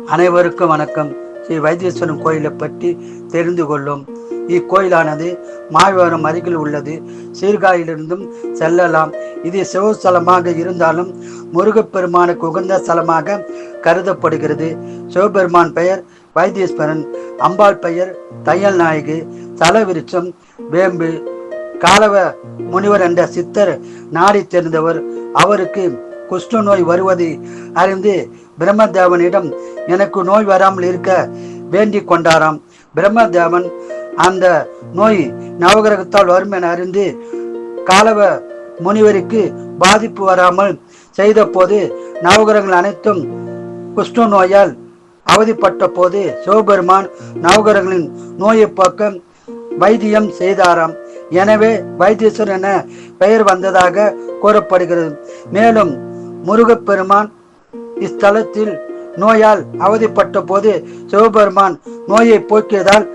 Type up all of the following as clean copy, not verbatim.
அனைவருக்கும் வணக்கம். ஸ்ரீ வைத்தீஸ்வரன் கோயிலை பற்றி தெரிந்து கொள்ளும். இக்கோயிலானது மாயவரம் அருகில் உள்ளது. சீர்காழியிலிருந்தும் செல்லலாம். இது சிவஸ்தலமாக இருந்தாலும் முருகப்பெருமானுக்கு உகந்த ஸ்தலமாக கருதப்படுகிறது. சிவபெருமான் பெயர் வைத்தீஸ்வரன், அம்பாள் பெயர் தையல் நாயகி. தலவிருச்சம் வேம்பு. காலவ முனிவர் என்ற சித்தர் நாடி தெரிந்தவர். அவருக்கு குஷ்ட நோய் வருவது அறிந்து பிரம்மதேவனிடம் எனக்கு நோய் வராமல் இருக்க வேண்டிக் கொண்டாராம். பிரம்மதேவன் அந்த நோய் நவகிரகத்தால் வரும் என அறிந்து காலவ முனிவருக்கு பாதிப்பு வராமல் செய்த போது நவகிரகங்கள் அனைத்தும் குஷ்ட நோயால் அவதிப்பட்ட போது சிவபெருமான் நவகிரகங்களின் நோயை போக்க வைத்தியம் செய்தாராம். எனவே வைத்தீஸ்வரன் என பெயர் வந்ததாக கூறப்படுகிறது. மேலும் முருகப்பெருமான் இஸ்தலத்தில் நோயால் அவதிப்பட்ட போது சிவபெருமான் நோயை போக்கியதால்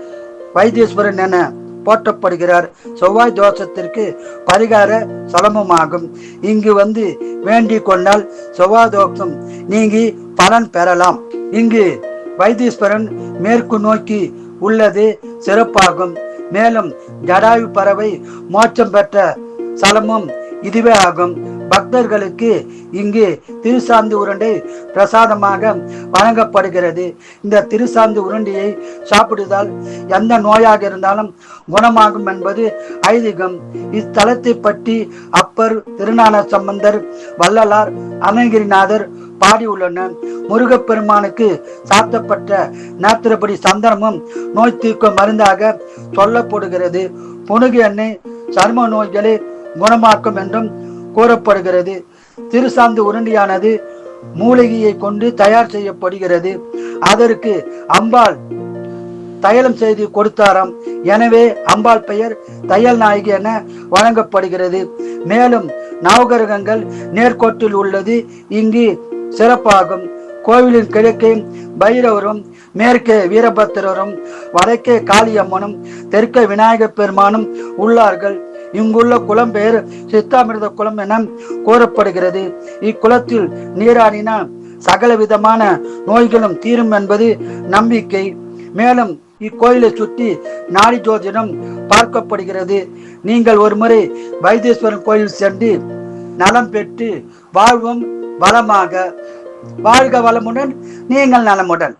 வைத்தீஸ்வரன் என போற்றப்படுகிறார். செவ்வாய் தோஷத்திற்கு பரிகார ஸ்தலமுமாகும். இங்கு வந்து வேண்டிக் கொண்டால் செவ்வாய் தோஷம் நீங்கி பலன் பெறலாம். இங்கு வைத்தீஸ்வரன் மேற்கு நோக்கி உள்ளது சிறப்பாகும். மேலும் ஜடாயு பறவை மோட்சம் பெற்ற ஸ்தலமும் இதுவே ஆகும். பக்தர்களுக்கு இங்கு திருசாந்து உருண்டை பிரசாதமாக வழங்கப்படுகிறது. இந்த திருசாந்து உருண்டையை சாப்பிடுவதால் எந்த நோயாக இருந்தாலும் குணமாகும் என்பது ஐதீகம். இத்தலத்தை பற்றி அப்பர், திருஞான சம்பந்தர், வள்ளலார், அருணகிரிநாதர் பாடியுள்ளனர். முருகப்பெருமானுக்கு சாத்தப்பட்ட நேத்திரப்படி சந்தனமும் நோய் தீர்க்கும் மருந்தாக சொல்லப்படுகிறது. புனுகு எண்ணெய் சர்ம நோய்களை குணமாக்கும் என்றும் கூறப்படுகிறது. திருசாந்து உருண்டியானது மூலிகையை கொண்டு தயார் செய்யப்படுகிறது. அதற்கு அம்பாள் தைலம் செய்து கொடுத்தாராம். எனவே அம்பாள் பெயர் தையல் நாயகி என வழங்கப்படுகிறது. மேலும் நவகிரகங்கள் நேர்கோட்டில் உள்ளது இங்கு சிறப்பாகும். கோவிலின் கிழக்கே பைரவரும், மேற்கே வீரபத்திரரும், வடக்கே காளியம்மனும், தெற்கே விநாயகப் பெருமானும் உள்ளார்கள். இங்குள்ள குளம் பெயர் சித்தாமிர்த குளம் என கூறப்படுகிறது. இக்குளத்தில் நீராடினால் சகல விதமான நோய்களும் தீரும் என்பது நம்பிக்கை. மேலும் இக்கோயிலை சுற்றி நாடி ஜோதிடம் பார்க்கப்படுகிறது. நீங்கள் ஒருமுறை வைத்தீஸ்வரன் கோயில் சென்று நலம் பெற்று வாழ்வும் வளமாக. வாழ்க வளமுடன், நீங்கள் நலமுடன்.